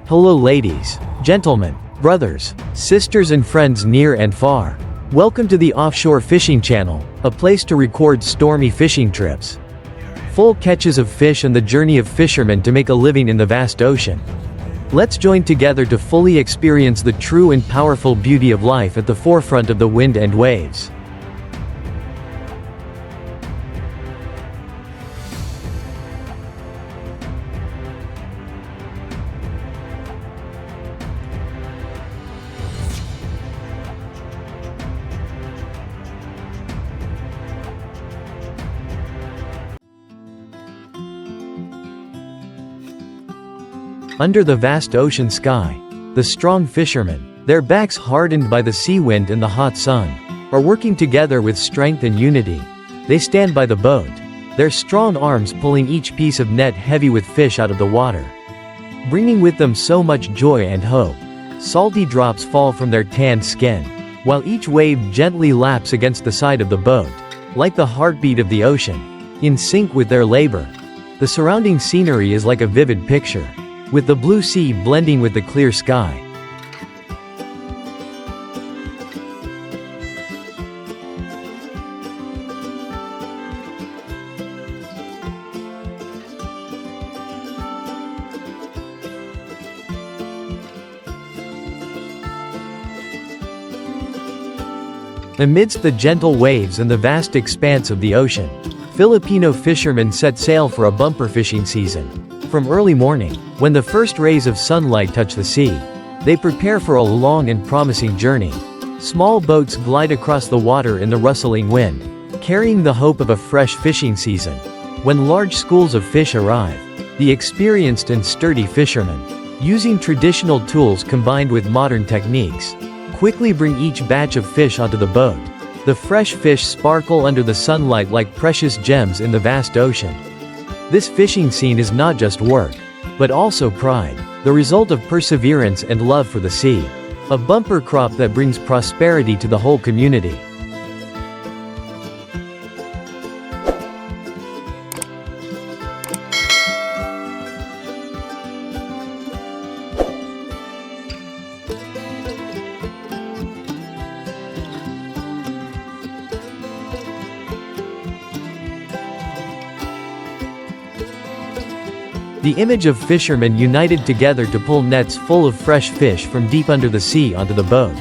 Hello ladies, gentlemen, brothers, sisters and friends near and far. Welcome to the Offshore Fishing Channel, a place to record stormy fishing trips. Full catches of fish and the journey of fishermen to make a living in the vast ocean. Let's join together to fully experience the true and powerful beauty of life at the forefront of the wind and waves. Under the vast ocean sky, the strong fishermen, their backs hardened by the sea wind and the hot sun, are working together with strength and unity. They stand by the boat, their strong arms pulling each piece of net heavy with fish out of the water, bringing with them so much joy and hope. Salty drops fall from their tanned skin, while each wave gently laps against the side of the boat, like the heartbeat of the ocean, in sync with their labor. The surrounding scenery is like a vivid picture, with the blue sea blending with the clear sky. Amidst the gentle waves and the vast expanse of the ocean, Filipino fishermen set sail for a bumper fishing season. From early morning, when the first rays of sunlight touch the sea, they prepare for a long and promising journey. Small boats glide across the water in the rustling wind, carrying the hope of a fresh fishing season. When large schools of fish arrive, the experienced and sturdy fishermen, using traditional tools combined with modern techniques, quickly bring each batch of fish onto the boat. The fresh fish sparkle under the sunlight like precious gems in the vast ocean. This fishing scene is not just work, but also pride, the result of perseverance and love for the sea. A bumper crop that brings prosperity to the whole community. The image of fishermen united together to pull nets full of fresh fish from deep under the sea onto the boat.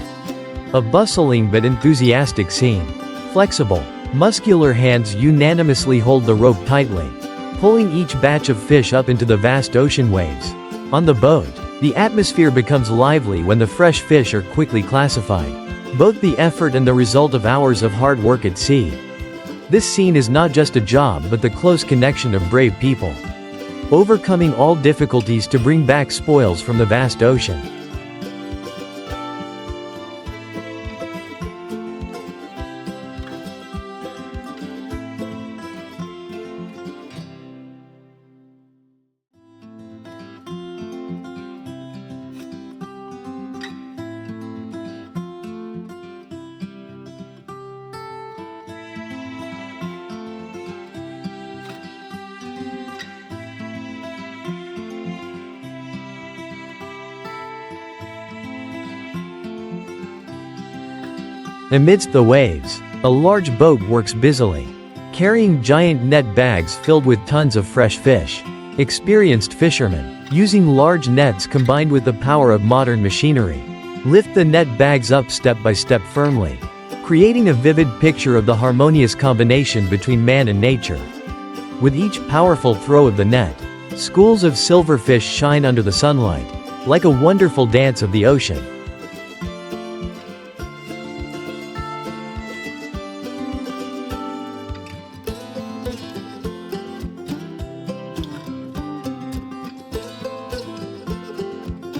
A bustling but enthusiastic scene. Flexible, muscular hands unanimously hold the rope tightly, pulling each batch of fish up into the vast ocean waves. On the boat, the atmosphere becomes lively when the fresh fish are quickly classified, both the effort and the result of hours of hard work at sea. This scene is not just a job but the close connection of brave people, overcoming all difficulties to bring back spoils from the vast ocean. Amidst the waves, a large boat works busily, carrying giant net bags filled with tons of fresh fish. Experienced fishermen, using large nets combined with the power of modern machinery, lift the net bags up step by step firmly, creating a vivid picture of the harmonious combination between man and nature. With each powerful throw of the net, schools of silverfish shine under the sunlight, like a wonderful dance of the ocean.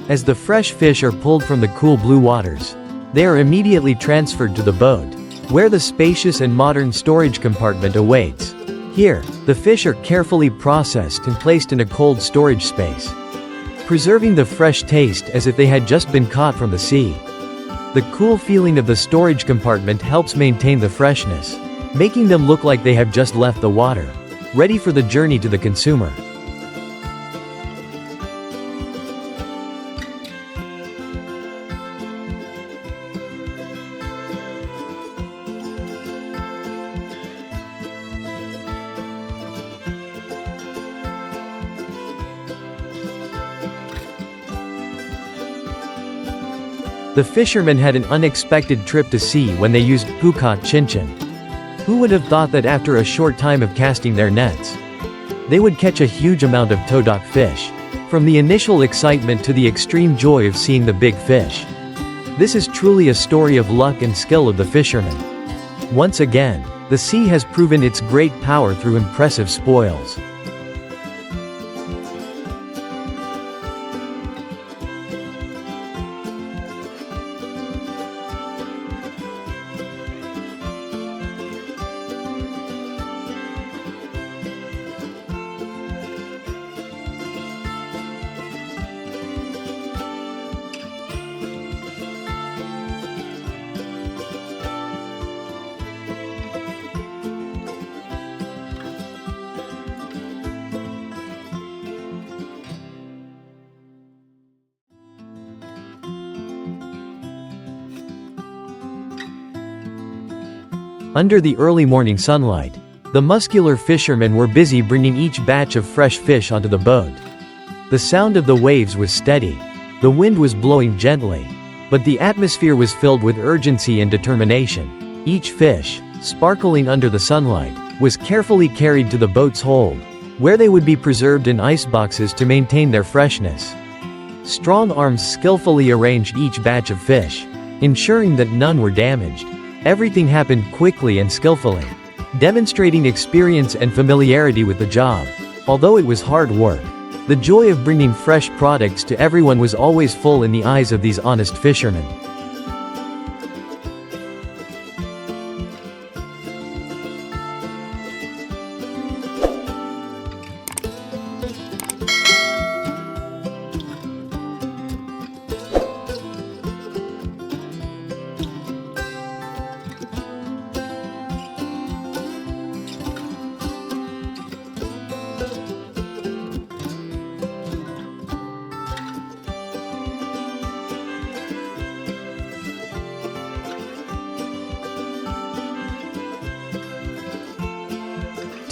As the fresh fish are pulled from the cool blue waters, they are immediately transferred to the boat, where the spacious and modern storage compartment awaits. Here, the fish are carefully processed and placed in a cold storage space, preserving the fresh taste as if they had just been caught from the sea. The cool feeling of the storage compartment helps maintain the freshness, making them look like they have just left the water, ready for the journey to the consumer. The fishermen had an unexpected trip to sea when they used Phuket Chinchin. Who would have thought that after a short time of casting their nets, they would catch a huge amount of todak fish? From the initial excitement to the extreme joy of seeing the big fish. This is truly a story of luck and skill of the fishermen. Once again, the sea has proven its great power through impressive spoils. Under the early morning sunlight, the muscular fishermen were busy bringing each batch of fresh fish onto the boat. The sound of the waves was steady. The wind was blowing gently. But the atmosphere was filled with urgency and determination. Each fish, sparkling under the sunlight, was carefully carried to the boat's hold, where they would be preserved in ice boxes to maintain their freshness. Strong arms skillfully arranged each batch of fish, ensuring that none were damaged. Everything happened quickly and skillfully, demonstrating experience and familiarity with the job. Although it was hard work, the joy of bringing fresh products to everyone was always full in the eyes of these honest fishermen.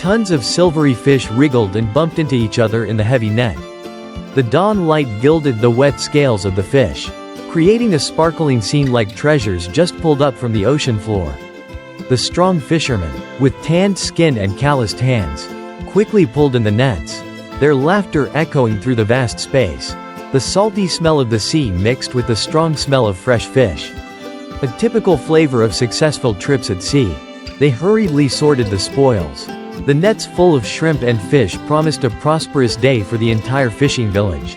Tons of silvery fish wriggled and bumped into each other in the heavy net. The dawn light gilded the wet scales of the fish, creating a sparkling scene like treasures just pulled up from the ocean floor. The strong fishermen, with tanned skin and calloused hands, quickly pulled in the nets, their laughter echoing through the vast space. The salty smell of the sea mixed with the strong smell of fresh fish. A typical flavor of successful trips at sea. They hurriedly sorted the spoils. The nets full of shrimp and fish promised a prosperous day for the entire fishing village.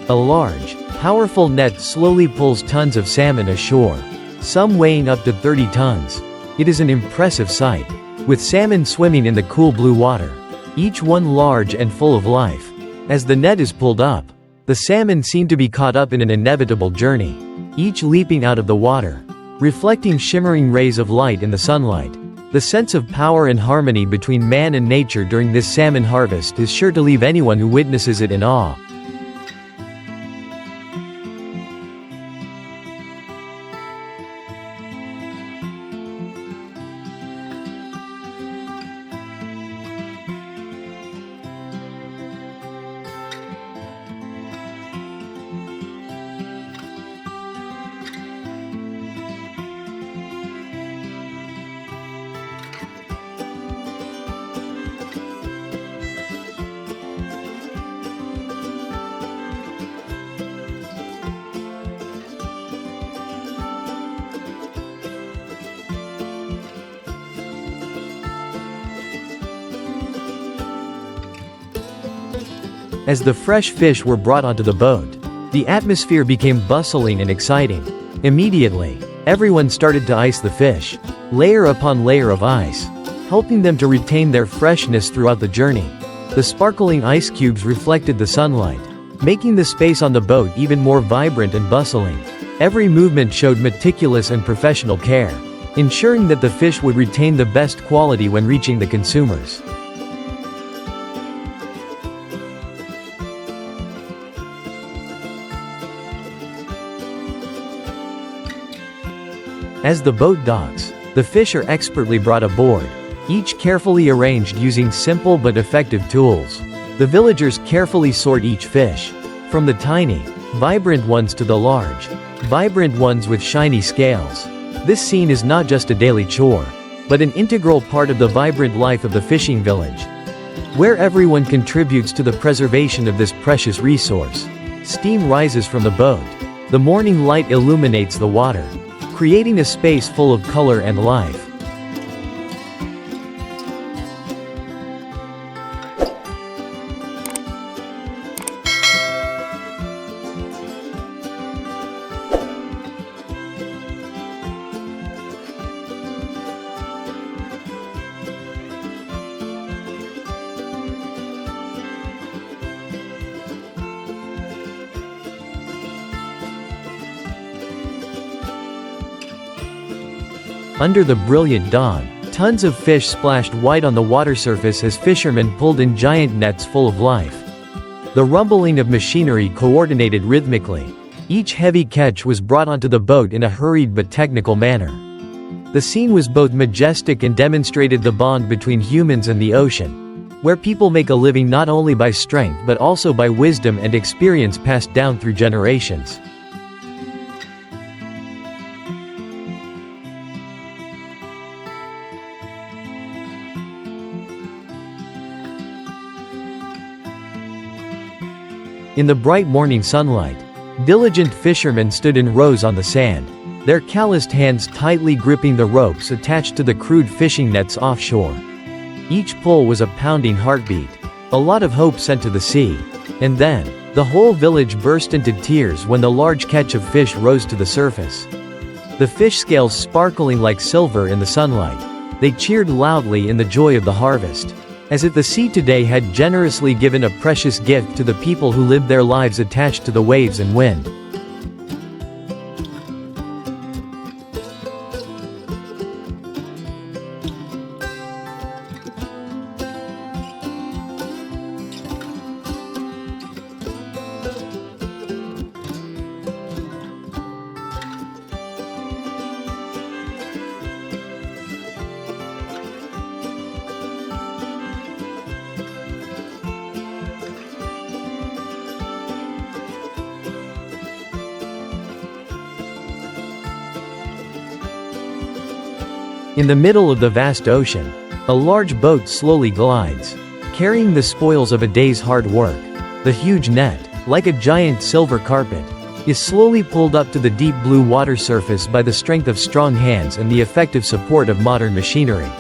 A large, powerful net slowly pulls tons of salmon ashore, some weighing up to 30 tons. It is an impressive sight, with salmon swimming in the cool blue water, each one large and full of life. As the net is pulled up, the salmon seem to be caught up in an inevitable journey, each leaping out of the water, reflecting shimmering rays of light in the sunlight. The sense of power and harmony between man and nature during this salmon harvest is sure to leave anyone who witnesses it in awe. As the fresh fish were brought onto the boat, the atmosphere became bustling and exciting. Immediately, everyone started to ice the fish, layer upon layer of ice, helping them to retain their freshness throughout the journey. The sparkling ice cubes reflected the sunlight, making the space on the boat even more vibrant and bustling. Every movement showed meticulous and professional care, ensuring that the fish would retain the best quality when reaching the consumers. As the boat docks, the fish are expertly brought aboard, each carefully arranged using simple but effective tools. The villagers carefully sort each fish, from the tiny, vibrant ones to the large, vibrant ones with shiny scales. This scene is not just a daily chore, but an integral part of the vibrant life of the fishing village, where everyone contributes to the preservation of this precious resource. Steam rises from the boat. The morning light illuminates the water, creating a space full of color and life. Under the brilliant dawn, tons of fish splashed white on the water surface as fishermen pulled in giant nets full of life. The rumbling of machinery coordinated rhythmically. Each heavy catch was brought onto the boat in a hurried but technical manner. The scene was both majestic and demonstrated the bond between humans and the ocean, where people make a living not only by strength but also by wisdom and experience passed down through generations. In the bright morning sunlight, diligent fishermen stood in rows on the sand, their calloused hands tightly gripping the ropes attached to the crude fishing nets offshore. Each pull was a pounding heartbeat, a lot of hope sent to the sea. And then, the whole village burst into tears when the large catch of fish rose to the surface. The fish scales sparkling like silver in the sunlight, they cheered loudly in the joy of the harvest, as if the sea today had generously given a precious gift to the people who lived their lives attached to the waves and wind. In the middle of the vast ocean, a large boat slowly glides, carrying the spoils of a day's hard work. The huge net, like a giant silver carpet, is slowly pulled up to the deep blue water surface by the strength of strong hands and the effective support of modern machinery.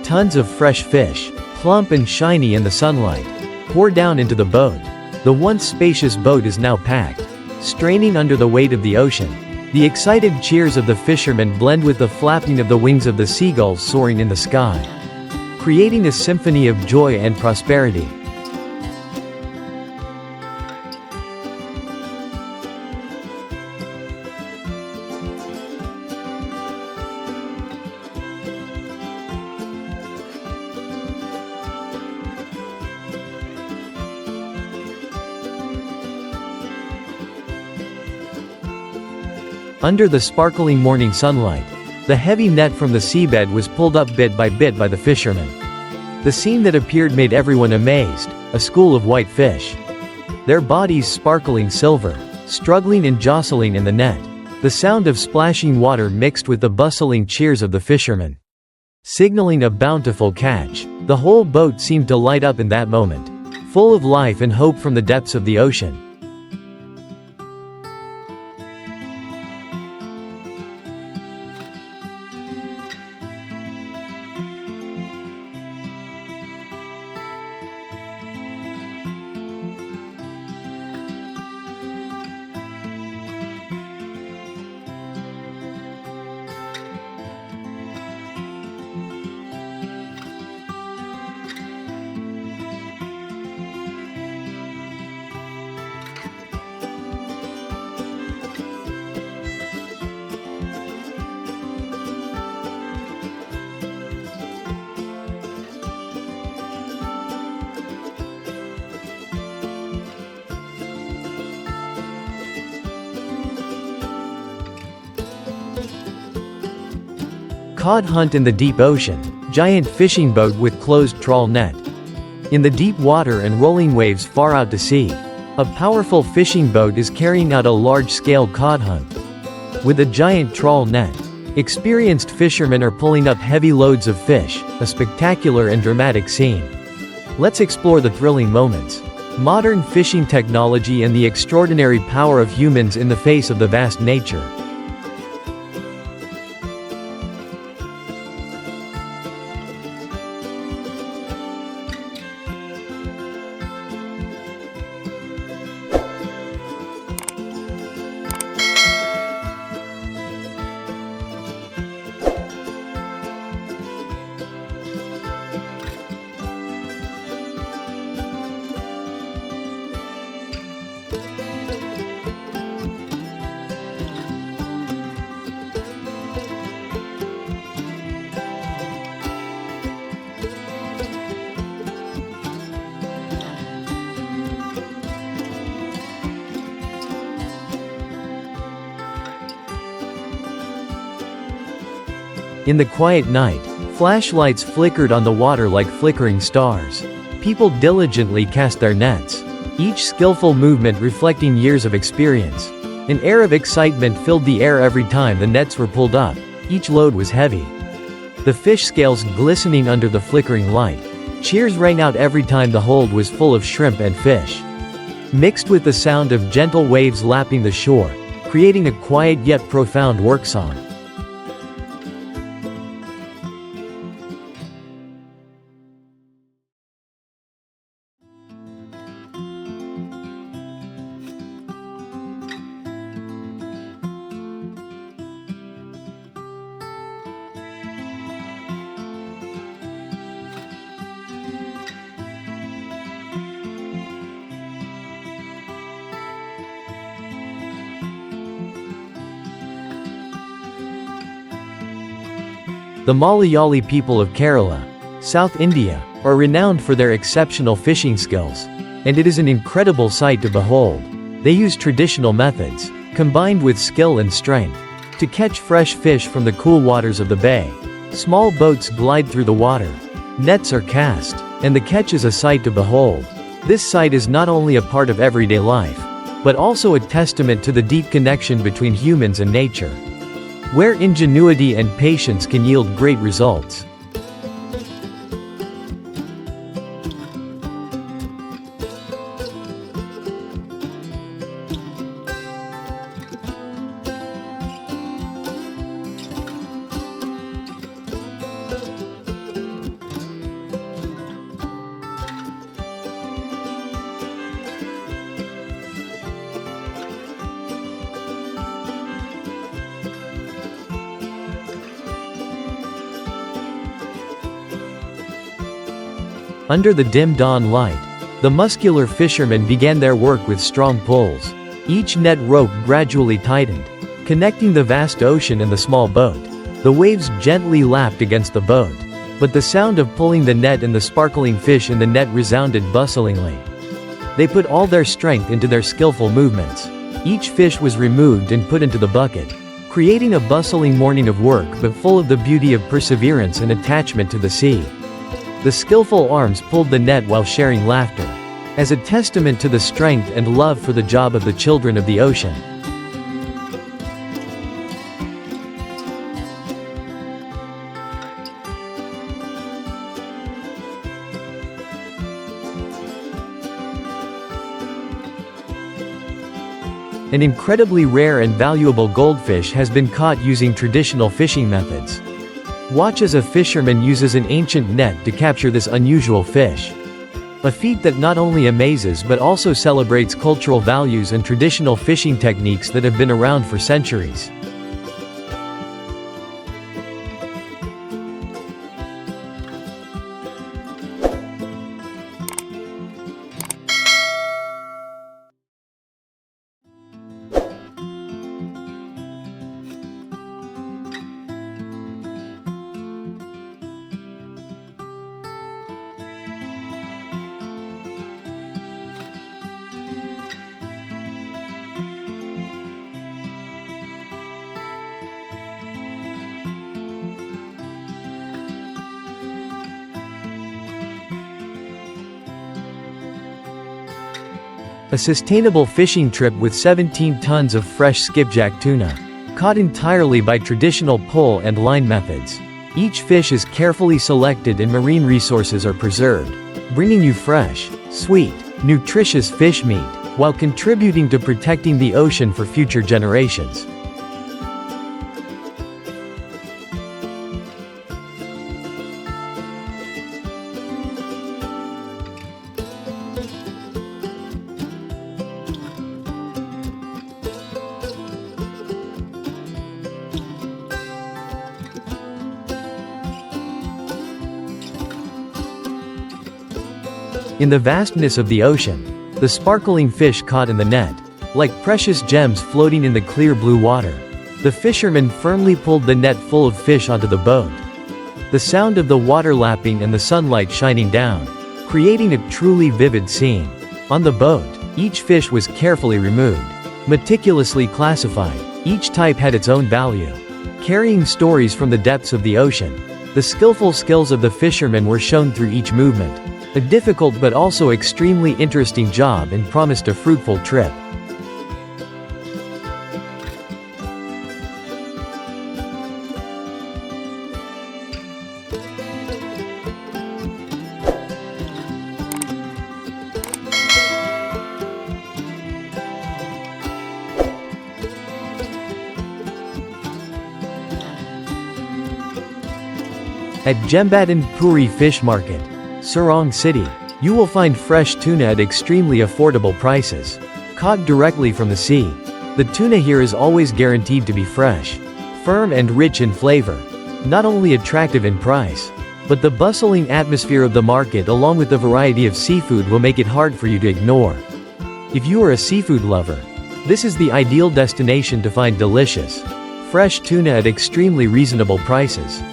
Tons of fresh fish, plump and shiny in the sunlight, pour down into the boat. The once spacious boat is now packed, straining under the weight of the ocean. The excited cheers of the fishermen blend with the flapping of the wings of the seagulls soaring in the sky, creating a symphony of joy and prosperity. Under the sparkling morning sunlight, the heavy net from the seabed was pulled up bit by the fishermen. The scene that appeared made everyone amazed, a school of white fish, their bodies sparkling silver, struggling and jostling in the net. The sound of splashing water mixed with the bustling cheers of the fishermen, signaling a bountiful catch. The whole boat seemed to light up in that moment, full of life and hope from the depths of the ocean. Cod hunt in the deep ocean, giant fishing boat with closed trawl net. In the deep water and rolling waves far out to sea, a powerful fishing boat is carrying out a large-scale cod hunt. With a giant trawl net, experienced fishermen are pulling up heavy loads of fish, a spectacular and dramatic scene. Let's explore the thrilling moments. Modern fishing technology and the extraordinary power of humans in the face of the vast nature. In the quiet night, flashlights flickered on the water like flickering stars. People diligently cast their nets, each skillful movement reflecting years of experience. An air of excitement filled the air every time the nets were pulled up. Each load was heavy. The fish scales glistening under the flickering light. Cheers rang out every time the hold was full of shrimp and fish, mixed with the sound of gentle waves lapping the shore, creating a quiet yet profound work song. The Malayali people of Kerala, South India, are renowned for their exceptional fishing skills, and it is an incredible sight to behold. They use traditional methods, combined with skill and strength, to catch fresh fish from the cool waters of the bay. Small boats glide through the water, nets are cast, and the catch is a sight to behold. This sight is not only a part of everyday life, but also a testament to the deep connection between humans and nature, where ingenuity and patience can yield great results. Under the dim dawn light, the muscular fishermen began their work with strong pulls. Each net rope gradually tightened, connecting the vast ocean and the small boat. The waves gently lapped against the boat, but the sound of pulling the net and the sparkling fish in the net resounded bustlingly. They put all their strength into their skillful movements. Each fish was removed and put into the bucket, creating a bustling morning of work but full of the beauty of perseverance and attachment to the sea. The skillful arms pulled the net while sharing laughter, as a testament to the strength and love for the job of the children of the ocean. An incredibly rare and valuable goldfish has been caught using traditional fishing methods. Watch as a fisherman uses an ancient net to capture this unusual fish. A feat that not only amazes but also celebrates cultural values and traditional fishing techniques that have been around for centuries. A sustainable fishing trip with 17 tons of fresh skipjack tuna, caught entirely by traditional pole and line methods. Each fish is carefully selected and marine resources are preserved, bringing you fresh, sweet, nutritious fish meat, while contributing to protecting the ocean for future generations. In the vastness of the ocean, the sparkling fish caught in the net, like precious gems floating in the clear blue water. The fisherman firmly pulled the net full of fish onto the boat. The sound of the water lapping and the sunlight shining down, creating a truly vivid scene. On the boat, each fish was carefully removed, meticulously classified. Each type had its own value, carrying stories from the depths of the ocean. The skillful skills of the fishermen were shown through each movement. A difficult but also extremely interesting job and promised a fruitful trip. At Jembatan Puri Fish Market, Sorong City, you will find fresh tuna at extremely affordable prices. Caught directly from the sea, the tuna here is always guaranteed to be fresh, firm and rich in flavor. Not only attractive in price, but the bustling atmosphere of the market along with the variety of seafood will make it hard for you to ignore. If you are a seafood lover, this is the ideal destination to find delicious, fresh tuna at extremely reasonable prices.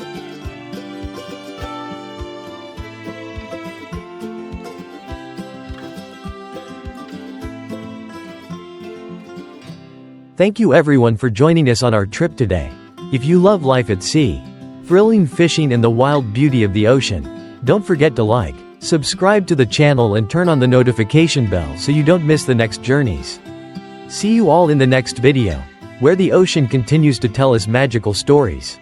Thank you everyone for joining us on our trip today. If you love life at sea, thrilling fishing and the wild beauty of the ocean, don't forget to like, subscribe to the channel and turn on the notification bell so you don't miss the next journeys. See you all in the next video, where the ocean continues to tell us magical stories.